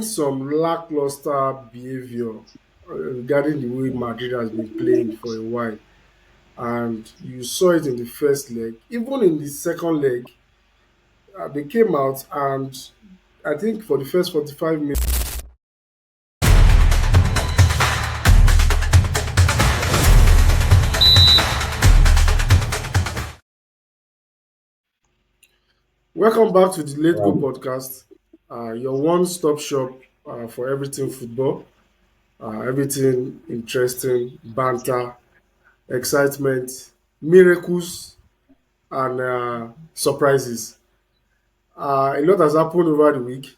Some lackluster behavior regarding the way Madrid has been playing for a while, and you saw it in the first leg. Even in the second leg, they came out, and I think for the first 45 minutes. Welcome back to the Late Go Right. podcast, your one-stop shop for everything football, everything interesting, banter, excitement, miracles, and surprises. A lot has happened over the week.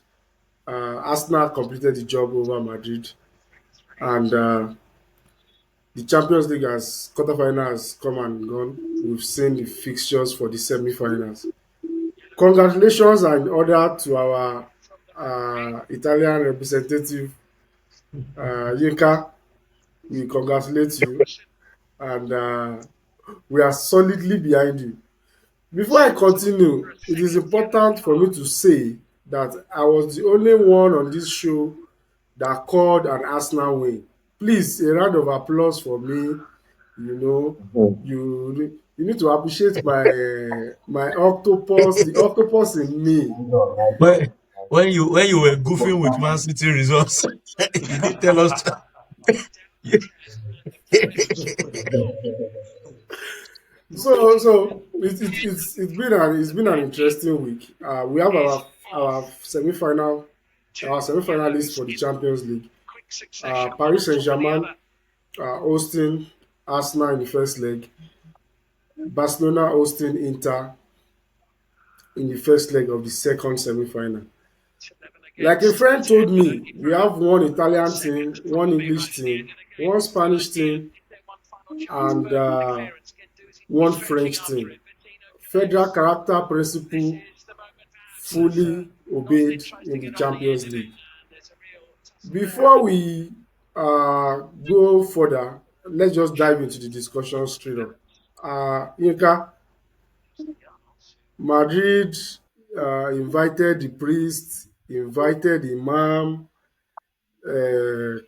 Arsenal completed the job over Madrid, and the Champions League has quarterfinal has come and gone. We've seen the fixtures for the semi-finals. Congratulations and order to our Italian representative, Yinka. We congratulate you, and we are solidly behind you. Before I continue, it is important for me to say that I was the only one on this show that called an Arsenal win. Please, a round of applause for me. You know, Mhm. you need to appreciate my octopus, the octopus in me. You know, right? when when you were goofing with Man City results, you didn't tell us. It's been an interesting week. We have our semi-finalists for the Champions League. Paris Saint-Germain hosting Arsenal in the first leg. Barcelona hosting Inter in the first leg of the second semi-final. Like a friend told me, we have one Italian team, one English team, one Spanish team, and one French team. Federal character principle fully obeyed in the Champions League. Before we go further, let's just dive into the discussion straight up. Yinka, Madrid invited the priest, invited the imam, uh,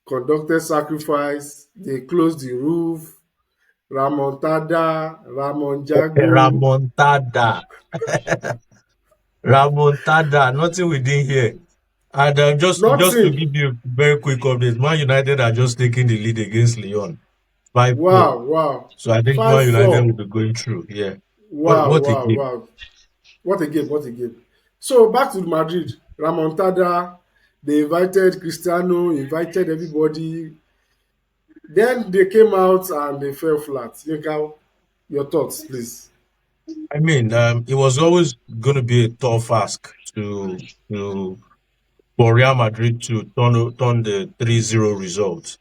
conducted sacrifice, they closed the roof, Ramontada, Ramon Jago, Ramontada, Ramontada, nothing we didn't hear. And just to nothing. give you a very quick update, Man United are just taking the lead against Lyon, 5-4. Wow, wow. So I think Man United will 5-4. be going through. Yeah. What Wow, what a wow, game. wow. What a game, what a game. So back to Madrid. Ramontada, they invited Cristiano, invited everybody. Then they came out and they fell flat. Yinka, your thoughts, please. I mean, it was always going to be a tough ask to for Real Madrid to turn the 3-0 result.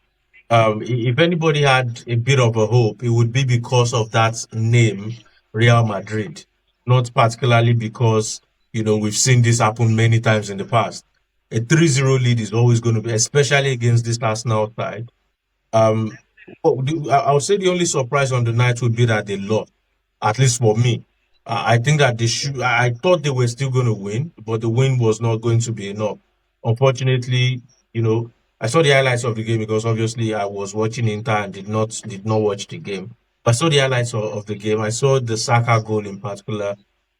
If anybody had a bit of a hope, it would be because of that name, Real Madrid, not particularly because, we've seen this happen many times in the past. A 3-0 lead is always going to be, especially against this Arsenal side. Um, I would say the only surprise on the night would be that they lost, at least for me. I think that they should. I thought they were still going to win, but the win was not going to be enough. Unfortunately, I saw the highlights of the game because obviously I was watching Inter and did not watch the game. I saw the highlights of the game. I saw the Saka goal in particular.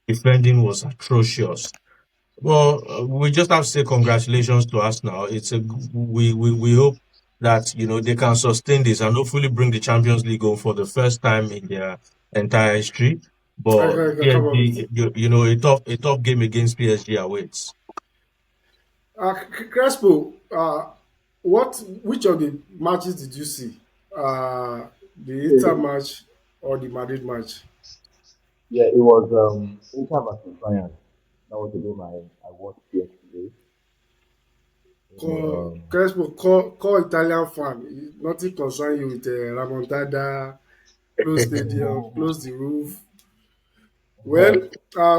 Defending was atrocious. Well, we just have to say congratulations to us now. We hope that they can sustain this and hopefully bring the Champions League home for the first time in their entire history. But Come on with PSG, it. a tough game against PSG awaits. Crespo, which of the matches did you see? The Inter Okay. match or the Madrid match? Yeah, it was Inter versus Bayern. That was the game I watched yesterday. Um, Crespo, call Italian fan. Nothing concern you with Ramontada, close stadium, close the roof. Well,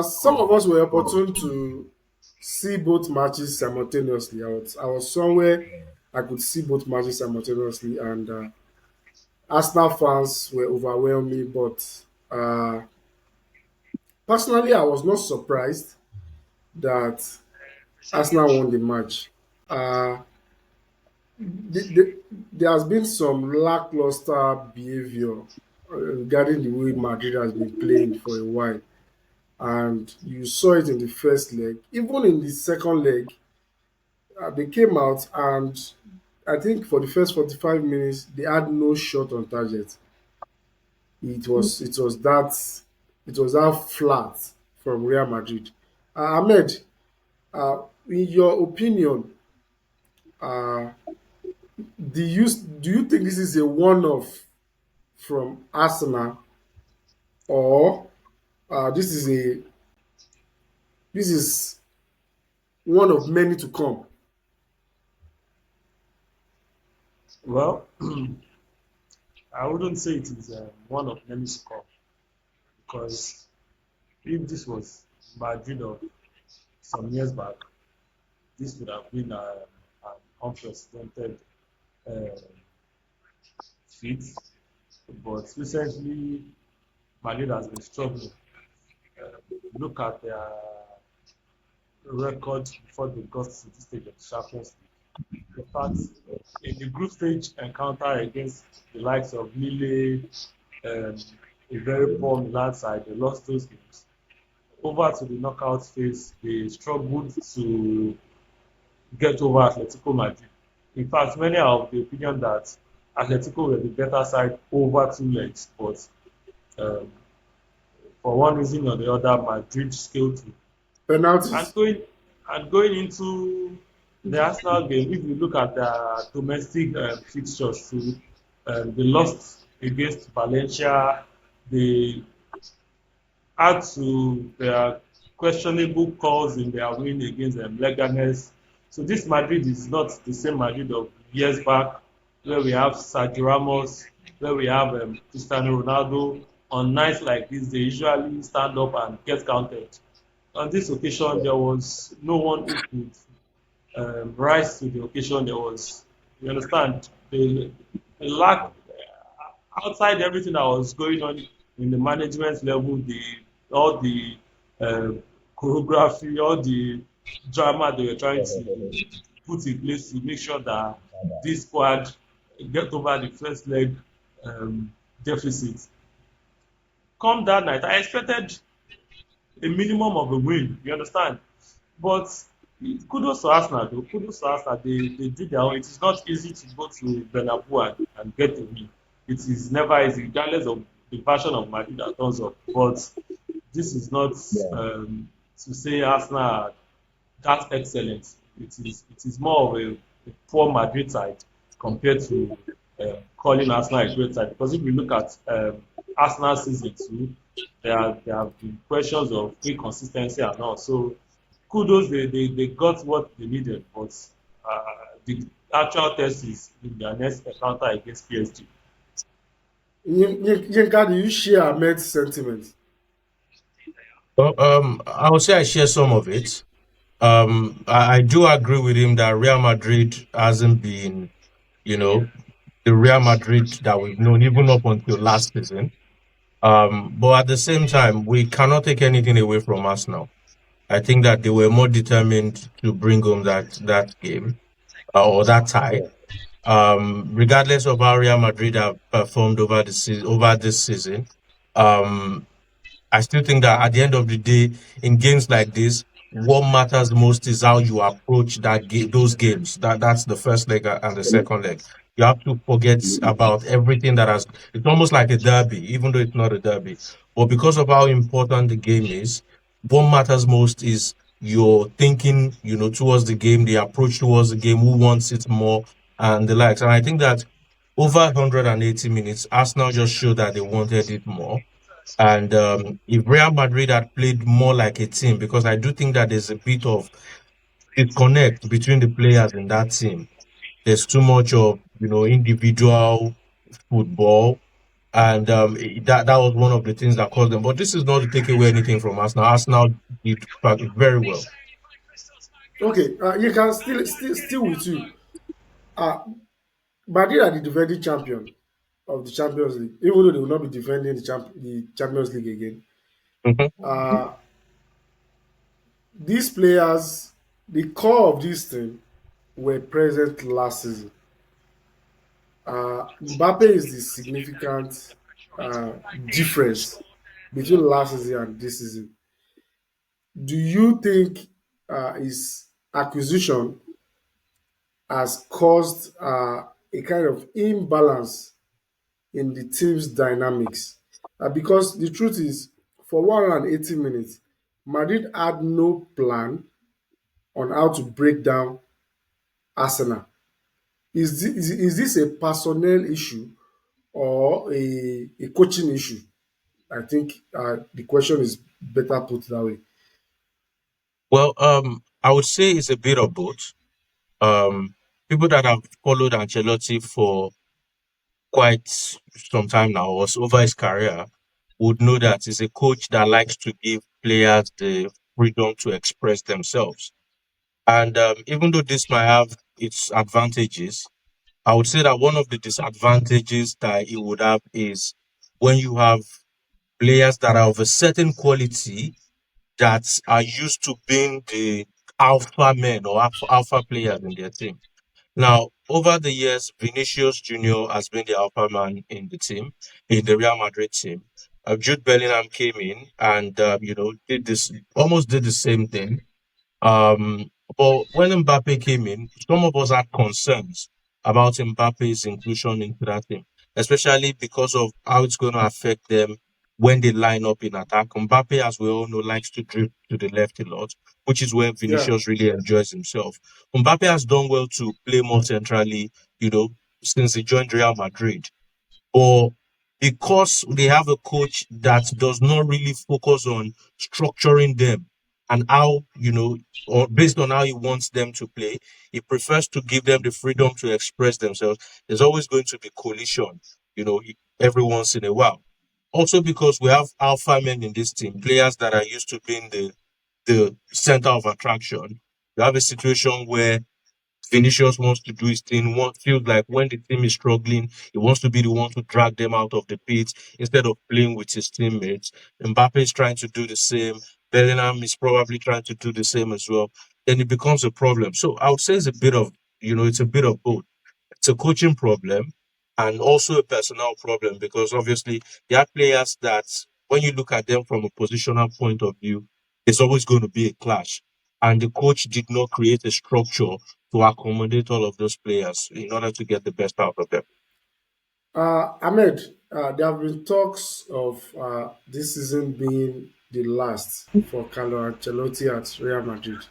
some of us were opportune to see both matches simultaneously. I was somewhere I could see both matches simultaneously, and Arsenal fans were overwhelming. But personally, I was not surprised that Arsenal won the match. Uh, there has been some lackluster behavior regarding the way Madrid has been playing for a while, and you saw it in the first leg. Even in the second leg, they came out and I think for the first 45 minutes they had no shot on target. It was that flat from Real Madrid. Ahmed, in your opinion, uh, do you think this is a one-off from Arsenal, or this is one of many to come? Well, I wouldn't say it is one of many score because if this was Madrid of some years back, this would have been an unprecedented uh, feat. But recently, Madrid has been struggling. Look at their record before they got to this stage of the Champions League. In fact, in the group stage encounter against the likes of Lille, um, a very poor Milan side, they lost those games. Over to the knockout phase, they struggled to get over Atletico Madrid. In fact, many are of the opinion that Atletico were the better side over two legs, but um, for one reason or the other, Madrid scaled through. And Penalties. going into the Arsenal game, if you look at the domestic fixtures too, they lost against Valencia. They add to their questionable calls in their win against Leganes. So this Madrid is not the same Madrid of years back, where we have Sergio Ramos, where we have Cristiano Ronaldo. On nights like this, they usually stand up and get counted. On this occasion, Yeah. there was no one who could rise to the occasion. There was, you understand, the lack outside everything that was going on in the management level, the all the uh, choreography, all the drama they were trying to put in place to make sure that this squad get over the first leg deficit. Come that night, I expected a minimum of a win. You understand? But kudos to Arsenal, though. Kudos to Arsenal. They did their own. It is not easy to go to Bernabeu and get a win. It is never easy, regardless of the version of Madrid that turns up. But this is not Yeah. to say Arsenal are that excellent. It is more of a poor Madrid side compared to calling Arsenal a great side. Because if you look at Arsenal season two, there have been questions of inconsistency and all. So kudos, they got what they needed, but uh, the actual test is in their next encounter against PSG. Yinka, do you share Ahmed's sentiment? Well, I would say I share some of it. I do agree with him that Real Madrid hasn't been, you know, the Real Madrid that we've known even up until last season. But at the same time, we cannot take anything away from us now. I think that they were more determined to bring home that game or that tie. Yeah. Regardless of how Real Madrid have performed over this season, um, I still think that at the end of the day, in games like this, what matters most is how you approach those games. That's the first leg and the second leg. You have to forget about everything that has. It's almost like a derby, even though it's not a derby. But because of how important the game is, what matters most is your thinking, towards the game, the approach towards the game, who wants it more, and the likes. And I think that over 180 minutes, Arsenal just showed that they wanted it more. And if Real Madrid had played more like a team, because I do think that there's a bit of disconnect between the players in that team. There's too much of individual football, and that was one of the things that caused them. But this is not to take away anything from Arsenal. Arsenal did very well. Okay, you can still with you. Uh, Madrid are the defending champion of the Champions League, even though they will not be defending the Champions League again. Mhm. Uh, these players, the core of this thing were present last season. Mbappe is the significant difference between last season and this season. Do you think his acquisition has caused a kind of imbalance in the team's dynamics? Because the truth is, for 180 minutes, Madrid had no plan on how to break down Arsenal. Is this a personnel issue or a coaching issue? I think the question is better put that way. Well, I would say it's a bit of both. Um, People that have followed Ancelotti for quite some time now, or over his career, would know that he's a coach that likes to give players the freedom to express themselves. And even though this might have its advantages, I would say that one of the disadvantages that it would have is when you have players that are of a certain quality that are used to being the alpha men or alpha players in their team. Now, over the years, Vinicius Junior has been the alpha man in the team, in the Real Madrid team. Jude Bellingham came in and almost did the same thing. Um, but when Mbappe came in, some of us had concerns about Mbappe's inclusion into that team, especially because of how it's going to affect them when they line up in attack. Mbappe, as we all know, likes to drift to the left a lot, which is where Yeah. Vinicius really enjoys himself. Mbappe has done well to play more centrally, you know, since he joined Real Madrid. Or because they have a coach that does not really focus on structuring them and how, or based on how he wants them to play, he prefers to give them the freedom to express themselves. There's always going to be collision, every once in a while. Also, because we have alpha men in this team, players that are used to being the center of attraction. You have a situation where Vinicius wants to do his thing. Feels like when the team is struggling, he wants to be the one to drag them out of the pit instead of playing with his teammates. Mbappe is trying to do the same. Bellingham is probably trying to do the same as well. Then it becomes a problem. So I would say it's a bit of both. It's a coaching problem and also a personal problem because obviously there are players that when you look at them from a positional point of view, it's always going to be a clash. And the coach did not create a structure to accommodate all of those players in order to get the best out of them. Ahmed, there have been talks of this season being the last for Carlo Ancelotti at Real Madrid.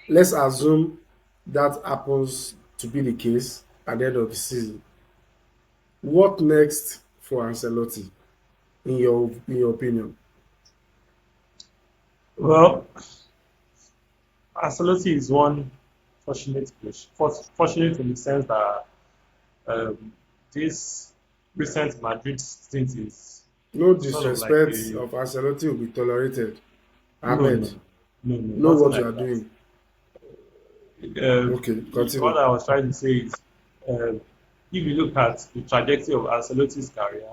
Let's assume that happens to be the case at the end of the season. What next for Ancelotti, in your opinion? Well, Ancelotti is one fortunate coach. Fortunate in the sense that um, this recent Madrid stint is No sort of like disrespect a of Ancelotti will be tolerated. no, Ahmed, no, no, no, know nothing what you like are that. doing. Uh, Okay, what continue. I was trying to say is, uh, if you look at the trajectory of Ancelotti's career,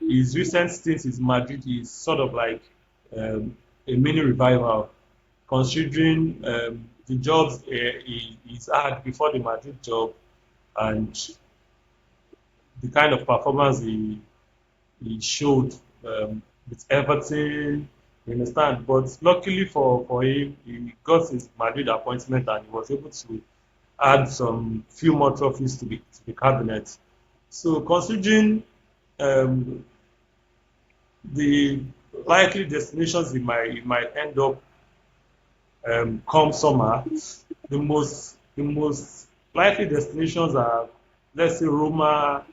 his recent stint in Madrid is sort of like a mini revival, considering the jobs he's had before the Madrid job and the kind of performance he showed with Everton, you understand. But luckily for him, he got his Madrid appointment and he was able to add some few more trophies to the cabinet. So considering um, the likely destinations he might end up come summer, the most likely destinations are, let's say, Roma.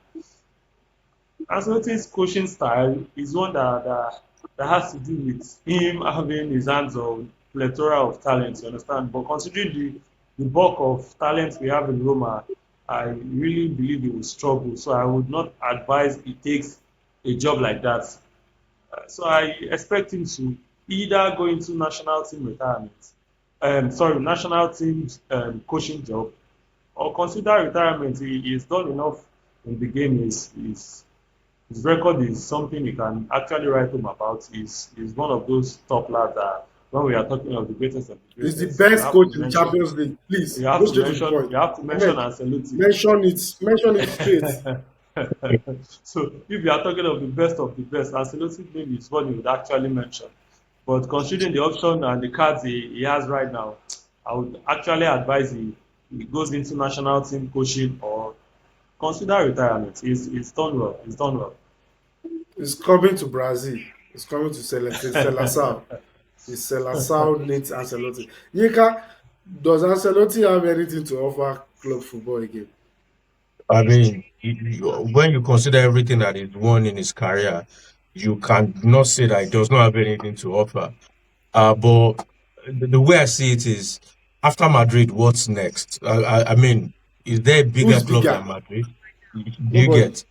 Ancelotti's coaching style is one that has to do with him having his hands on plethora of talent, you understand? But considering the bulk of talent we have in Roma, I really believe he will struggle. So I would not advise he takes a job like that. So I expect him to either go into national team retirement, national team coaching job, or consider retirement. He's done enough in the game. His record is something you can actually write home about. He's one of those top lads that when we are talking of the greatest of the He's the greatest, best coach in Champions League. Please go straight to the point. you have to mention Ahmed, Ancelotti. mention it straight. So if you are talking of the best, Ancelotti maybe is what you would actually mention. But considering the option and the cards he has right now, I would actually advise he goes into national team coaching or consider retirement. He's done well. He's done well. He's coming to Brazil. He's coming to Seleção. The Seleção needs Ancelotti. Yinka, does Ancelotti have anything to offer club football again? I mean, when you consider everything that he's won in his career, you cannot say that he does not have anything to offer. But the way I see it is, after Madrid, what's next? I mean, is there a bigger Who's club bigger? than Madrid? Do you Nobody. get?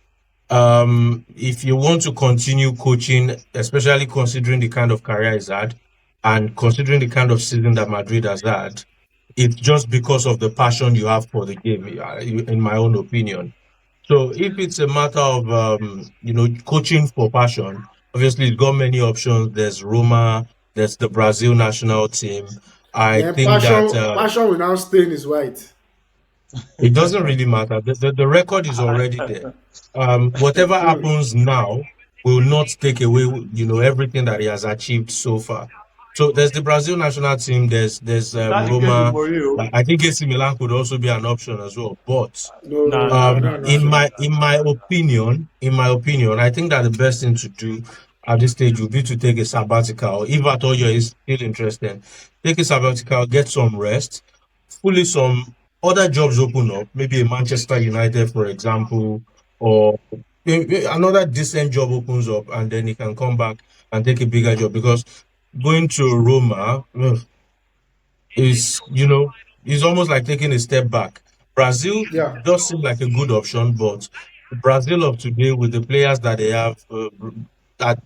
If you want to continue coaching, especially considering the kind of career he's had and considering the kind of season that Madrid has had, it's just because of the passion you have for the game, in my own opinion. So if it's a matter of coaching for passion, obviously it's got many options. There's Roma, there's the Brazil national team. I Then think that passion will now stain his white. it doesn't really matter. The record is already there. Whatever Hmm. happens now will not take away, everything that he has achieved so far. So there's the Brazil national team. There's In that case, Roma. Mourinho, I think AC Milan could also be an option as well. But No, not an in option. my opinion, I think that the best thing to do at this stage would be to take a sabbatical. If at all you're still interested, take a sabbatical, get some rest, fully some other jobs open up, maybe a Manchester United, for example, or another decent job opens up, and then he can come back and take a bigger job because going to Roma is, is almost like taking a step back. Brazil Yeah. does seem like a good option, but the Brazil of today, with the players that they have, that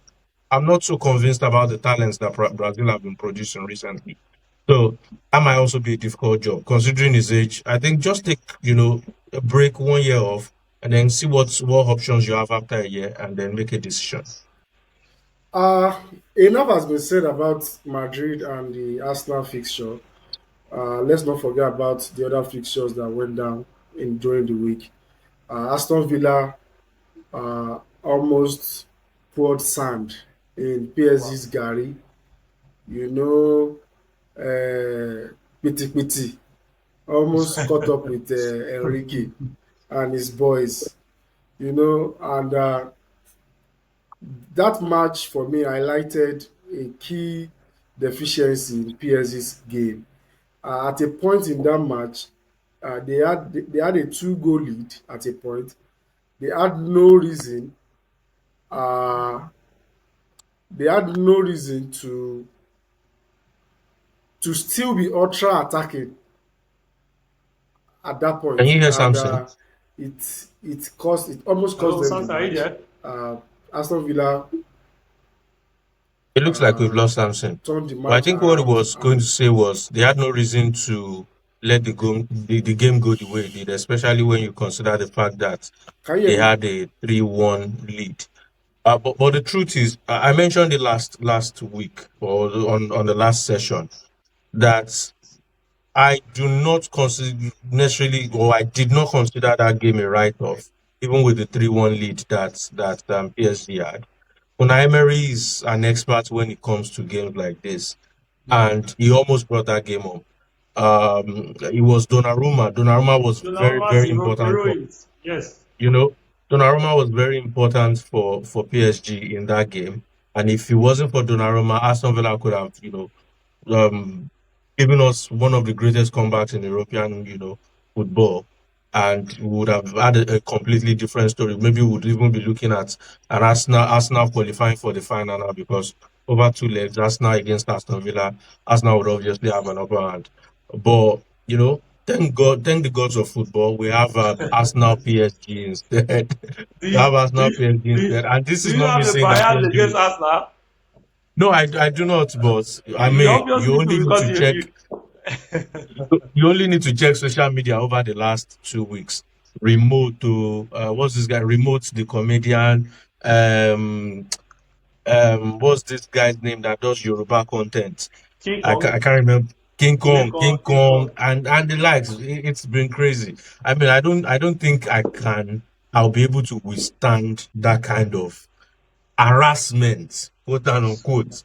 I'm not so convinced about the talents that Brazil have been producing recently. So that might also be a difficult job. Considering his age, I think just take, a break, 1 year off, and then see what options you have after a year, and then make a decision. Uh, Enough has been said about Madrid and the Arsenal fixture. Let's not forget about the other fixtures that went down in during the week. Aston Villa almost poured sand in wow. PSG's Gary. You know, Piti Piti almost caught up with Enrique and his boys. And that match for me highlighted a key deficiency in PSG's game. At a point in that match, they had a two-goal lead at a point. They had no reason. Uh, they had no reason to still be ultra attacking at that Can point, you hear and something? it almost cost Hello, them the Sansa, are you match. there? Uh, Aston Villa It looks like we've uh, lost something. turned the But I match think what he around, was going to and say was they had no reason to let the game go the way it did, especially when you consider the fact that can you hear they me? had a 3-1 lead. But the truth is, I mentioned it last week or on the last session that I do not consider necessarily, or I did not consider that game a write-off, even with the 3-1 lead that PSG had. Unai Emery is an expert when it comes to games like this, and he almost brought that game home. It was Donnarumma. Donnarumma was very, Donnarumma's very important for, heroics. Yes. you know, Donnarumma was very important for PSG in that game. And if it wasn't for Donnarumma, Aston Villa could have, um, giving us one of the greatest comebacks in European, football, and we would have had a completely different story. Maybe we would even be looking at an Arsenal qualifying for the final now because over two legs, Arsenal against Aston Villa, Arsenal would obviously have an upper hand. But thank God, thank the gods of football, we have Arsenal PSG instead. Do We you, have do Arsenal you, PSG do you, instead, and this do is you not me have a saying that bias PSG. against Arsenal? No, I do not, but I You mean, you obviously only do need because to check. You only need to check social media over the last 2 weeks. Remote to what's this guy? Remote the comedian. What's this guy's name that does Yoruba content? King Kong, I can't remember. King King Kong, Kong. and the likes. It's been crazy. I mean, I don't think I'll be able to withstand that kind of harassment, quote and unquote,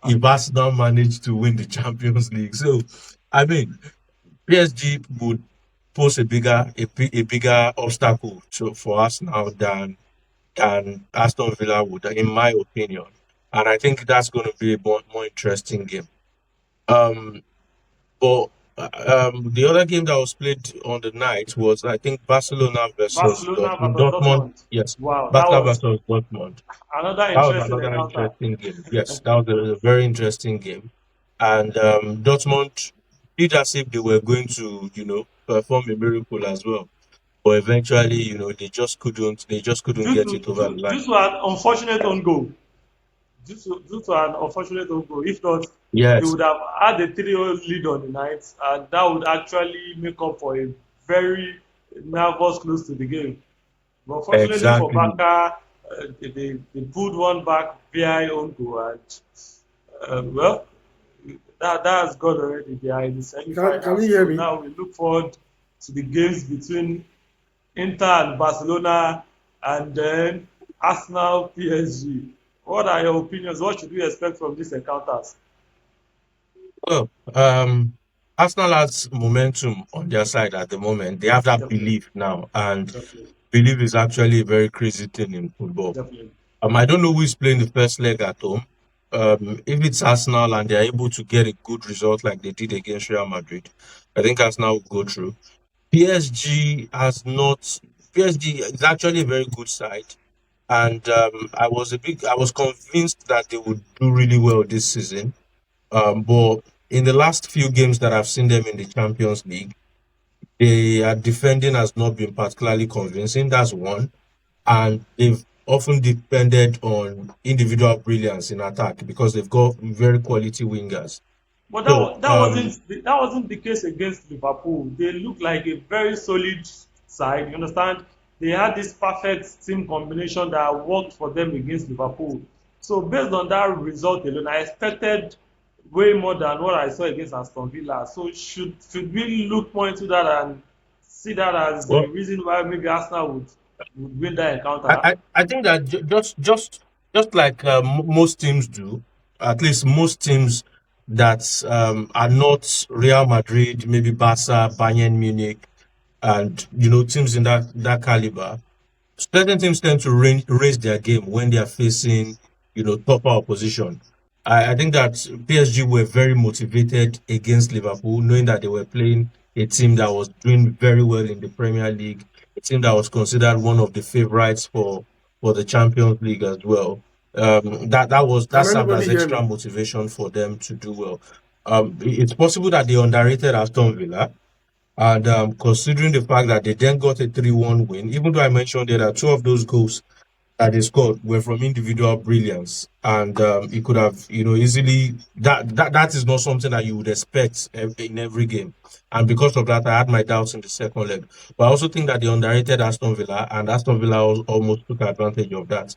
if Arsenal manage to win the Champions League. So, I mean, PSG would pose a bigger obstacle for us now than Aston Villa would, in my opinion. And I think that's going to be a more interesting game. Um, but the other game that was played on the night was, I think, Barcelona versus Barcelona Dortmund. versus Dortmund, Dortmund. yes, Wow, that Barca was versus Dortmund. another That was interesting another encounter. interesting game. Yes, that was a very interesting game. And Dortmund did as if they were going to, perform a miracle as well. But eventually, they just couldn't get it over the line. Due to an unfortunate own goal. Due to an unfortunate own goal. If not, they Yes, would have had a 3-0 lead on the night, and that would actually make up for a very nervous close to the game. But fortunately for exactly. Barca, they pulled one back via own goal, and well, that has gone already. They are in the Can semi-finals, you hear so me? now we look forward to the games between Inter and Barcelona, and then Arsenal PSG. What are your opinions? What should we expect from these encounters? Well, Arsenal has momentum on their side at the moment. They have that Definitely, belief now, and definitely, belief is actually a very crazy thing in football. definitely. I don't know who is playing the first leg at home. If it's Arsenal and they're able to get a good result like they did against Real Madrid, I think Arsenal will go through. PSG has not. PSG is actually a very good side, and I was convinced that they would do really well this season. But in the last few games that I've seen them in the Champions League, their defending has not been particularly convincing. That's one, and they've often depended on individual brilliance in attack because they've got very quality wingers. But So, that wasn't the case against Liverpool. They look like a very solid side. You understand? They had this perfect team combination that worked for them against Liverpool. So based on that result alone, I expected way more than what I saw against Aston Villa. So should we look more into that and see that as the well, reason why maybe Arsenal would win that encounter? I think that just like most teams do, at least most teams that are not Real Madrid, maybe Barca, Bayern Munich, and teams in that caliber. Certain teams tend to raise their game when they are facing, tougher opposition. I think that PSG were very motivated against Liverpool, knowing that they were playing a team that was doing very well in the Premier League, a team that was considered one of the favorites for the Champions League as well. That Can served anybody as hear extra me? motivation for them to do well. It's possible that they underrated Aston Villa. And considering the fact that they then got a 3-1 win, even though I mentioned that two of those goals that they scored were from individual brilliance, and it could have, easily that is not something that you would expect in every game. And because of that, I had my doubts in the second leg. But I also think that they underrated Aston Villa, and Aston Villa almost took advantage of that.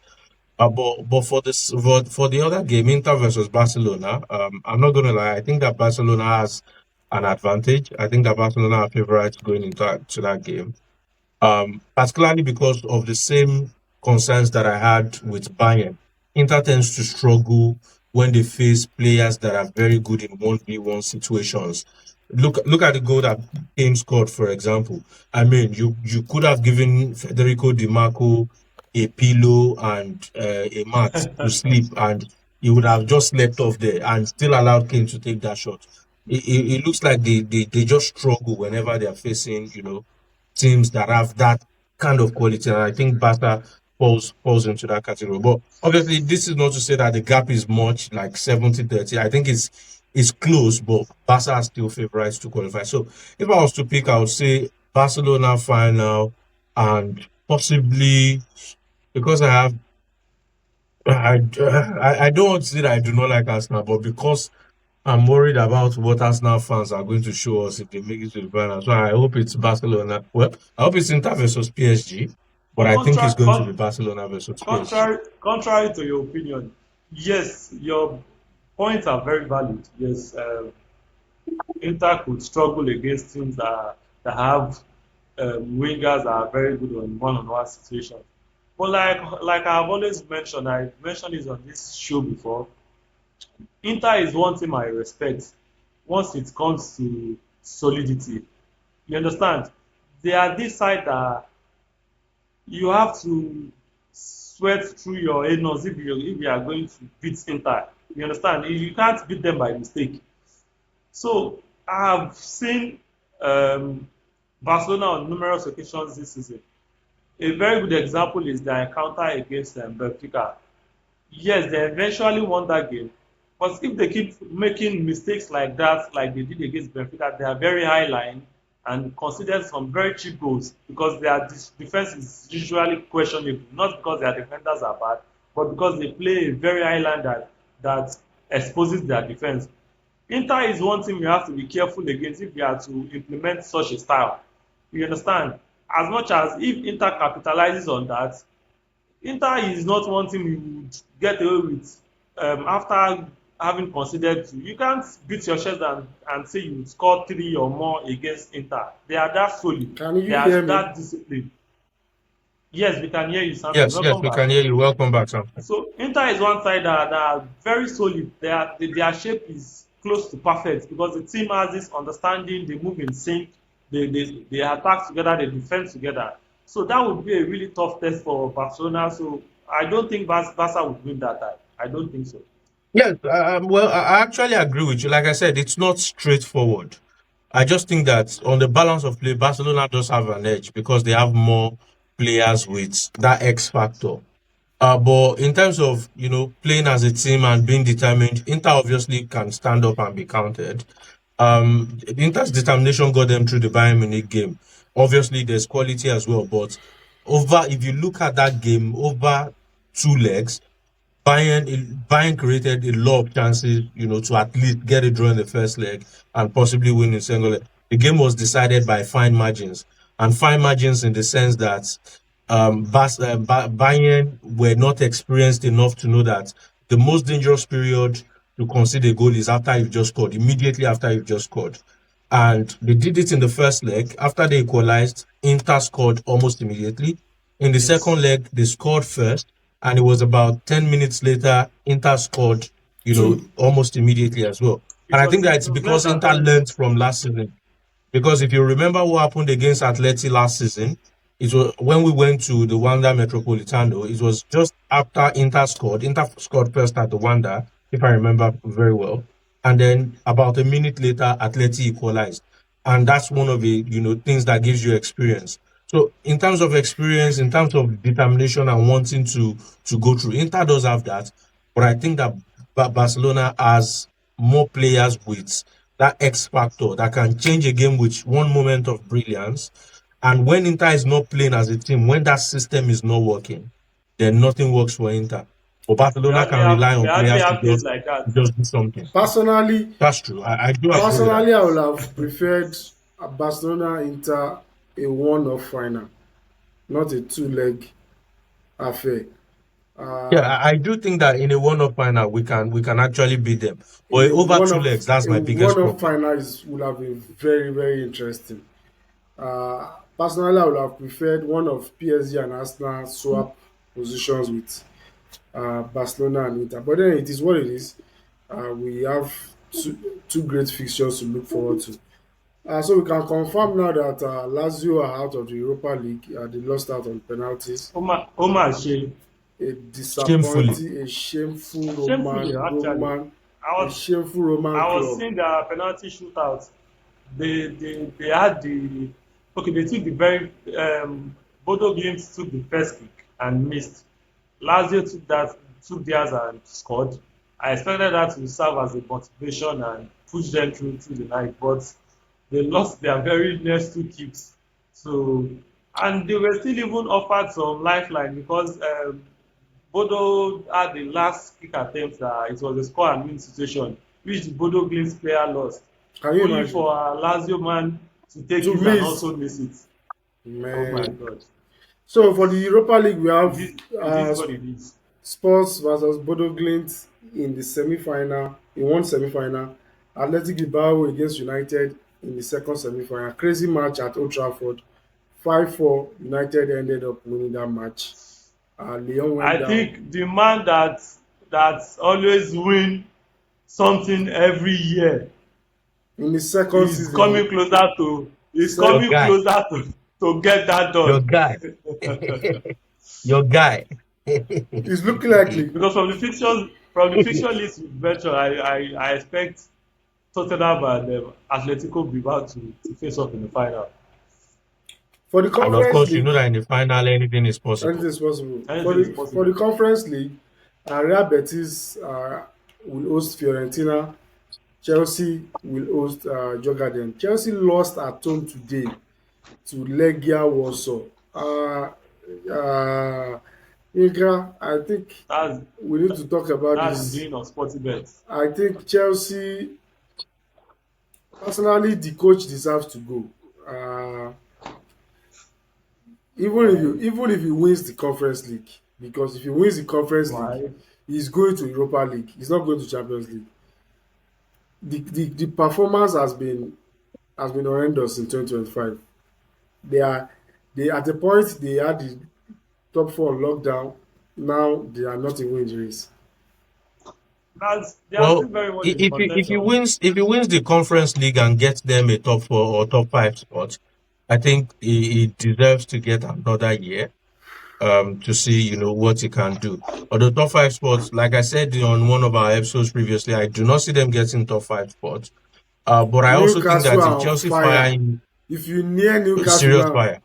But for the other game, Inter versus Barcelona, I'm not gonna lie. I think that Barcelona has an advantage. I think that Barcelona are favorites going into to that game, particularly because of the same concerns that I had with Bayern. Inter tends to struggle when they face players that are very good in 1v1 situations. Look at the goal that Kane scored, for example. I mean, you could have given Federico Di Marco a pillow and a mat to sleep, and he would have just slept off there and still allowed Kane to take that shot. It looks like they just struggle whenever they are facing, teams that have that kind of quality. And I think Barca falls into that category. But obviously, this is not to say that the gap is much like 70-30. I think it's close, but Barca are still favorites to qualify. So if I was to pick, I would say Barcelona final and possibly because I don't want to say that I do not like Arsenal, but because I'm worried about what Arsenal fans are going to show us if they make it to the final. So I hope it's Barcelona. Well, I hope it's Inter versus PSG, but I think it's Contrary, going to be Barcelona versus PSG. contrary to your opinion, yes, your points are very valid. Yes, Inter could struggle against teams that have wingers that are very good on one-on-one situations. But like I've always mentioned, I mentioned this on this show before. Inter is one team I respect once it comes to solidity. You understand? They are this side that you have to sweat through your anus if you are going to beat Inter. You understand? You can't beat them by mistake. So I've seen um, Barcelona on numerous occasions this season. A very good example is their encounter against Benfica. Yes, they eventually won that game, but if they keep making mistakes like that, like they did against Benfica, they are very high line and considered some very cheap goals because their defense is usually questionable, not because their defenders are bad, but because they play a very high line that exposes their defense. Inter is one thing you have to be careful against if you are to implement such a style. You understand? As much as if Inter capitalizes on that, Inter is not one team you would get away with after having considered two. You can't beat your chest and say you score three or more against Inter. They are that solid. Can They you are hear me? that disciplined. Yes, we can hear you, Samson. Yes, yes, Welcome we back. can hear you. Welcome back, Sam. So Inter is one side that are very solid. Their shape is close to perfect because the team has this understanding. They move in sync. They attack together. They defend together. So that would be a really tough test for Barcelona. So I don't think Barca would win that time. I don't think so. Yes, well, I actually agree with you. Like I said, it's not straightforward. I just think that on the balance of play, Barcelona does have an edge because they have more players with that X factor. But in terms of, playing as a team and being determined, Inter obviously can stand up and be counted. Inter's determination got them through the Bayern Munich game. Obviously, there's quality as well, but if you look at that game over two legs, Bayern created a lot of chances, to at least get a draw in the first leg and possibly win in second leg. The game was decided by fine margins, and fine margins in the sense that Bayern were not experienced enough to know that the most dangerous period to concede a goal is after you've just scored, immediately after you've just scored. And they did it in the first leg. After they equalized, Inter scored almost immediately. In the Yes. second leg, they scored first, and it was about 10 minutes later, Inter scored, Two. almost immediately as well. And I think that It it's was less because than Inter 10 minutes. learned from last season. Because if you remember what happened against Atleti last season, it was when we went to the Wanda Metropolitano, it was just after Inter scored. Inter scored first at the Wanda, if I remember very well. And then about a minute later, Atleti equalized. And that's one of the, things that gives you experience. So in terms of experience, in terms of determination and wanting to go through, Inter does have that. But I think that Barcelona has more players with that X factor that can change a game with one moment of brilliance. And when Inter is not playing as a team, when that system is not working, then nothing works for Inter. But Barcelona can rely We on hardly players to have players just like that. to just do something. Personally, That's true. I do agree with that. personally, I would have preferred a Barcelona Inter a one-off final, not a two-leg affair. Yeah, Uh, I do think that in a one-off final we can actually beat them. But a over one two of legs, that's a my biggest one-off problem. final would have been very, very interesting. Personally, I would have preferred one of PSG and Arsenal swap positions with Barcelona and Inter. But then it is what it is. We have two great fixtures to look forward to. So we can confirm now that Lazio are out of the Europa League. They lost out on penalties. Omar Shea, A Shamefully. disappointing, a shameful shamefully actually. I A was shameful I Roman was club. seeing the penalty shootout. They had the okay. They took the very Bodo Glimt took the first kick and missed. Lazio took theirs and scored. I expected that to serve as a motivation and push them through the night, but they lost their very next two kicks. So and they were still even offered some lifeline because Bodo had the last kick attempt that it was a score and win situation, which the Bodo Glimt player lost, Can you only imagine? for a Lazio man to take To it and miss, also miss it. Oh my man. God. So for the Europa League, we have It is what it is. Spurs versus Bodo Glimt in the semi-final. in one semi-final. Athletic Bilbao against United in the second semi-final. Crazy match at Old Trafford. 5-4. United ended up winning that match. Leon went I down think the man that always win something every year in the second is coming season. closer to is Your coming guy, closer to get that your done. guy, your guy. It's looking likely. Because from the fixture list you mentioned, I expect Tottenham and Atletico Bilbao to face off in the final. For the And of Conference course, you League, know that in the final, anything is anything possible. is possible. For Anything is the for possible. the Conference League, Real Betis will host Fiorentina. Chelsea will host Jurgen. Chelsea lost at home today to Legia Warsaw. Inka, I think That's we need to talk about that's the this. beginning of sporty bets. I think Chelsea, personally, the coach deserves to go. Uh, Why? even if he wins the Conference League, because if he wins the Conference League, Why? he's going to Europa League. He's not going to Champions League. The performance has been horrendous in 2025. They are they at the point they had the top four on lockdown. Now they are not even in the race. They are still Well, very much in if he contention. wins the Conference League and gets them a top four or top five spot, I think he deserves to get another year. To see what he can do. Although top five spots, like I said on one of our episodes previously, I do not see them getting top five spots. But I also think Newcastle that if are on Chelsea fire. fire him, If you near Newcastle serious now, fire.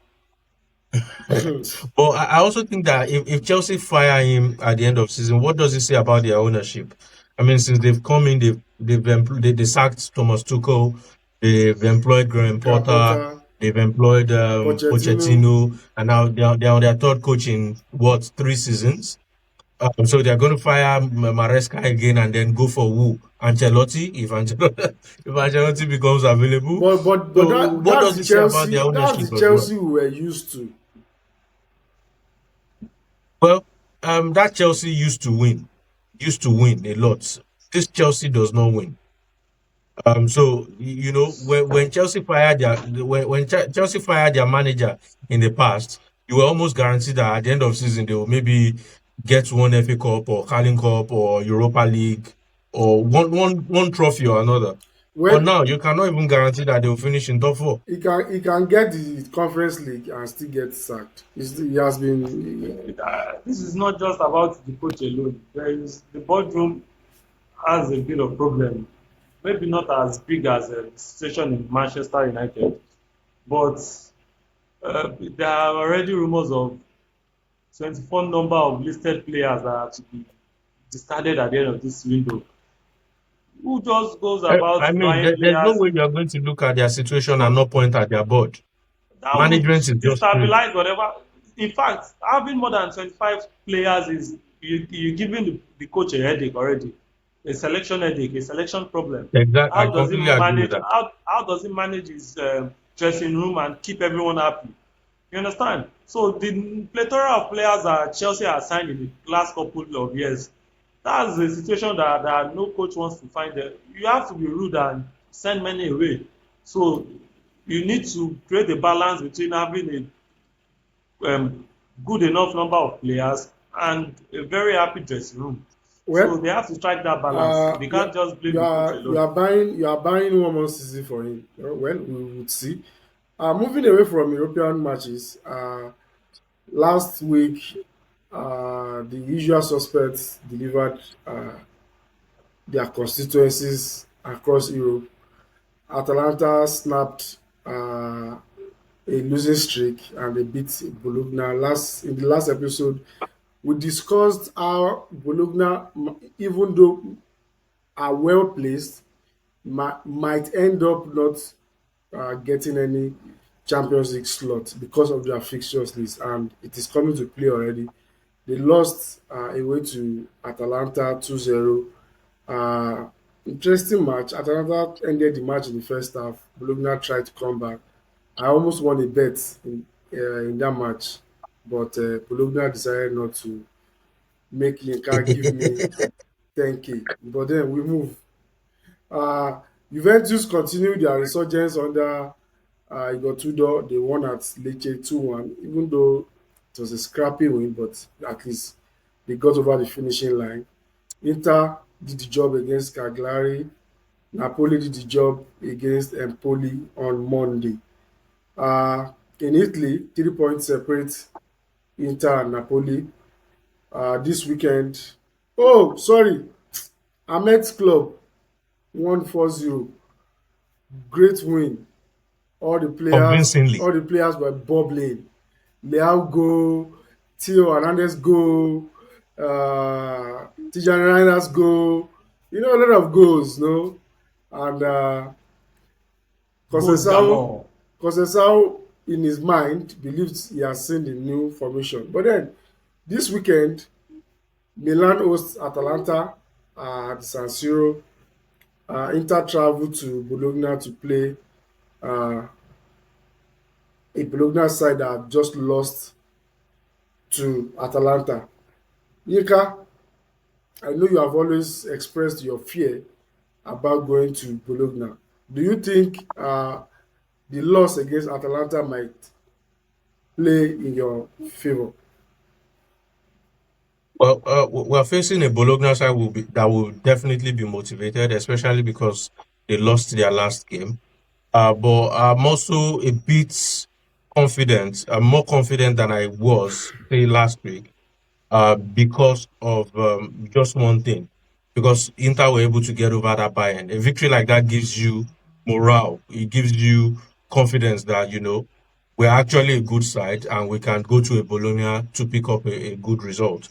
But I also think that if Chelsea fire him at the end of season, what does it say about their ownership? I mean, since they've come in, they sacked Thomas Tuchel, they've employed Graham Graham Potter, Potter, they've employed Pochettino. Pochettino, and now they're on their third coach in what 3 seasons. So they're going to fire Maresca again and then go for who? Ancelotti, if Ancelotti, if Ancelotti becomes available. But So what does it say about their that's ownership the as well? Chelsea we were used to. Well, that Chelsea used to win a lot. This Chelsea does not win. So when Chelsea fired Chelsea fired their manager in the past, you were almost guaranteed that at the end of season they will maybe get one FA Cup or Carling Cup or Europa League or one trophy or another. But Well, now you cannot even guarantee that they will finish in top four. he can get the Conference League and still get sacked. He has been This is not just about the coach alone. The boardroom has a bit of problem. Maybe not as big as the situation in Manchester United, but there are already rumors of 24 number of listed players that are to be discarded at the end of this window. Who just goes I about mean, buying there's no players way you are going to look at their situation and not point at their board. that would Management is just crazy. destabilize whatever? In fact, having more than 25 players is you giving the coach a headache already, a selection headache, a selection problem. Exactly, I completely agree with that. How does he manage his dressing room and keep everyone happy? You understand? So the plethora of players that Chelsea has signed in the last couple of years, that's the situation that no coach wants to find. You have to be rude and send many away. So you need to create a balance between having a good enough number of players and a very happy dressing room. So well. they have to strike that balance. They can't just blame the coach alone. You are buying one more season for him. Well, we would see. Moving away from European matches, last week the usual suspects delivered their constituencies across Europe. Atalanta snapped a losing streak and they beat Bologna. In the last episode, we discussed how Bologna, even though are well placed, might end up not getting any Champions League slot because of their fixtures list, and it is coming to play already. They lost away to Atalanta 2-0. Interesting match. Atalanta ended the match in the first half. Bologna tried to come back. I almost won a bet in that match, but Bologna decided not to make Yinka give me 10K. But then we move. Uh, Juventus continued their resurgence under Igor Tudor. They won at Lecce 2-1, even though it was a scrappy win, but at least they got over the finishing line. Inter did the job against Cagliari. Napoli did the job against Empoli on Monday. In Italy, 3 points separate Inter and Napoli. This weekend, oh, sorry, Ahmed's club won 4-0. Great win. convincingly. All the players were bubbling. Leao go, Theo Hernandez go, Tijani Reinders go. You know, a lot of goals, no? And Goals Conceição, galore. Conceição, in his mind, believes he has seen the new formation. But then, this weekend, Milan hosts Atalanta at San Siro. Inter travel to Bologna to play uh, a Bologna side that have just lost to Atalanta. Yinka, I know you have always expressed your fear about going to Bologna. Do you think the loss against Atalanta might play in your favor? Well, we're facing a Bologna side that will definitely be motivated, especially because they lost their last game. But I'm also a bit confident. I'm more confident than I was say last week. Because of just one thing. Because Inter were able to get over that Bayern. A victory like that gives you morale. It gives you confidence that, we're actually a good side and we can go to a Bologna to pick up a good result.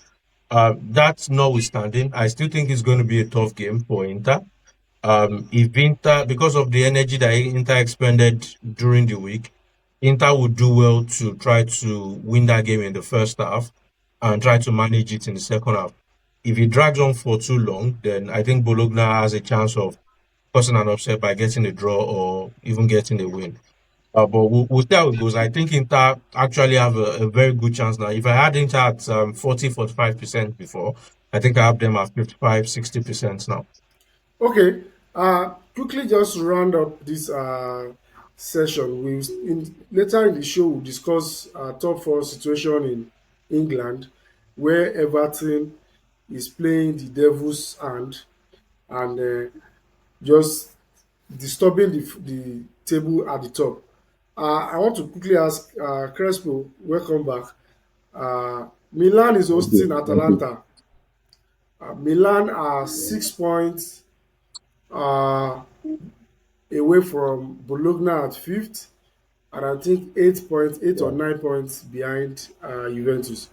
That's notwithstanding, I still think it's going to be a tough game for Inter. If Inter, because of the energy that Inter expended during the week, Inter would do well to try to win that game in the first half and try to manage it in the second half. If it drags on for too long, then I think Bologna has a chance of causing an upset by getting a draw or even getting a win. But we'll see how it goes. I think Inter actually have a very good chance now. If I had Inter at 40, 45% before, I think I have them at 55, 60% now. Okay. Quickly just round up this session. Later in the show we'll discuss top four situation in England, where Everton is playing the devil's hand and just disturbing the table at the top. I want to quickly ask Crespo, welcome back. Milan is Thank hosting you. Thank you. Atalanta. Milan are 6 points uh, away from Bologna at fifth, and I think 8 points, eight or Yeah. 9 points behind Juventus.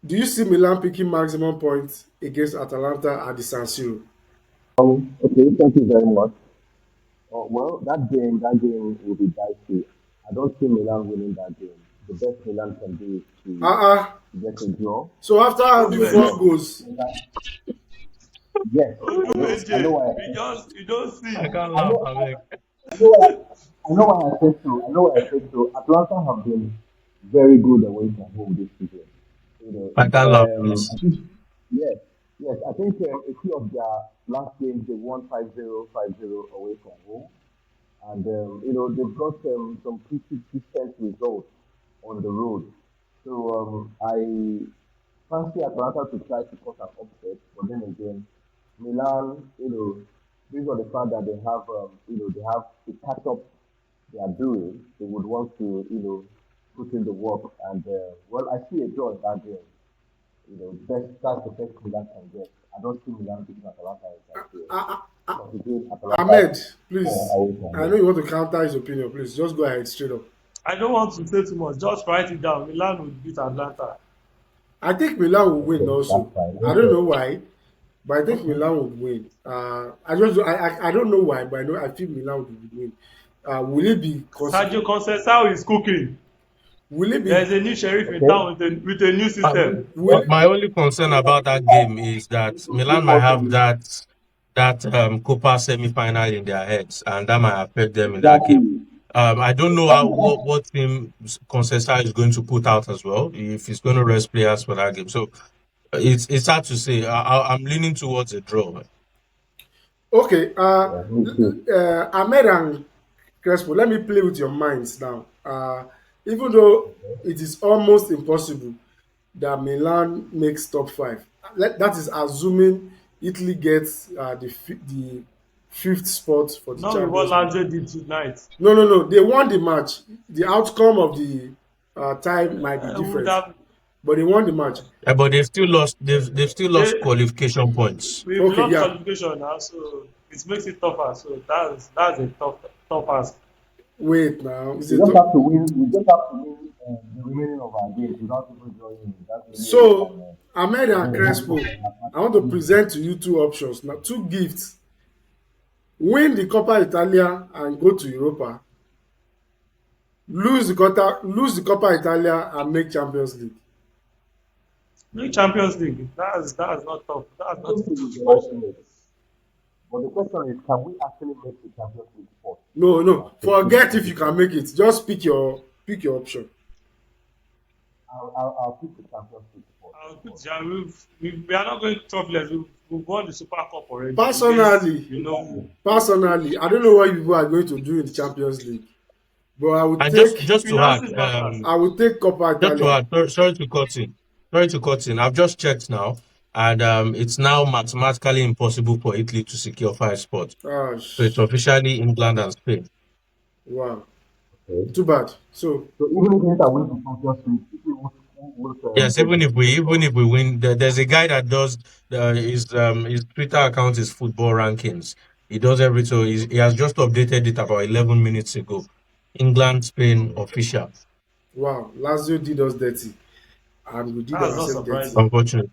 Do you see Milan picking maximum points against Atalanta at the San Siro? Okay. Thank you very much. Well, that game will be dicey. I don't see Milan winning that game. The best Milan can do is Uh-uh. to get a draw. So after having Odumeje, four Yes, goals, yes, I know Odumeje, why I you said so. just you don't I see. can't I laugh, know, I mean. I know why, I know why I said so. I know why I said so. Atlanta have been very good away from home this season. I can't laugh, I please. think, yes, yes, I think a few of their last games they won 5-0, 5-0 away from home. And they've got some pretty decent results on the road. So I fancy Atlanta to try to cause an upset, but then again, Milan, based on the fact that they have the catch up they are doing, they would want to, put in the work. And well, I see a draw in that game. That's the best Milan can get. I don't see Milan beating Atalanta in that game. uh, uh, Considering Atalanta Ahmed, four please. away from I know home. you want to counter his opinion. Please, just go ahead straight up. I don't want to say too much. Just write it down. Milan will beat Atlanta. I think Milan will win Okay, that's also. fine. I don't know why, but I think Okay. Milan would win. I don't know why, but I know I feel Milan would win. Will it be Sergio Conceição is cooking. will it There is be a new sheriff in Okay. town with a new My, system. will my only concern about that game is that Milan might have that Copa semi-final in their heads, and that might affect them in that game. Exactly. I don't know what team Conceição is going to put out as well, if he's going to rest players for that game. So it's hard to say. I'm leaning towards a draw. Okay, Yeah, me too. Ahmed and Crespo, let me play with your minds now. Even though it is almost impossible that Milan makes top five, that is assuming Italy gets the fifth spot for the Not with what Champions League. Lazio did tonight. No, no, no. They won the match. The outcome of the time might be Would different, have but they won the match. But they've still lost. They've still lost they qualification points. we've Okay, lost yeah. qualification now, so it makes it tougher. So that's a tough ask. Wait now. Is We it just have to win. We just have to win the remaining of our games without people joining in. That's the only way we can so? Ahmed and hope for Crespo, I want to an present to you two options now. Two gifts: win the Coppa Italia and go to Europa. Lose the Coppa Italia and make Champions League. Make Champions League. That's not tough. That's not a Champions League is tough the question. ultimate. But the question is, can we actually make the Champions League spot? No, no. So this Forget if is you can make it. Just pick your option. I'll pick the Champions League spot. I'll put Jam. We are not going trophyless. We've won the Super Cup already against Personally, you know. personally, I don't know what you people are going to do in the Champions League, but And just to add, Finances matters. I would take Coppa just to Italia. add, sorry to cut in. Sorry to cut in. I've just checked now, and it's now mathematically impossible for Italy to secure five spots. Ah, So it's officially England and Spain. wow, Okay. too bad. So, So even if Inter win the Champions League, if we will Yes, even if we win, there's a guy that does his Twitter account is Football Rankings. He does every so he has just updated it about 11 minutes ago. England, Spain official. wow, Lazio did us dirty, and we did That's not ourselves dirty. surprising. Unfortunately,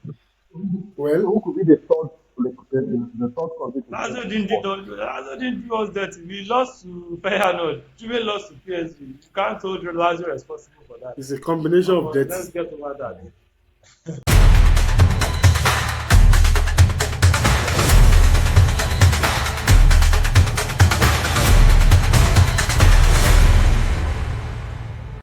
so Well, who could be the third the third country to get the spot? Lazio didn't do us dirty. We lost to Feyenoord. Juve lost to PSG. You can't hold Lazio responsible for that. it's a combination Come of on, dirty. let's get over that.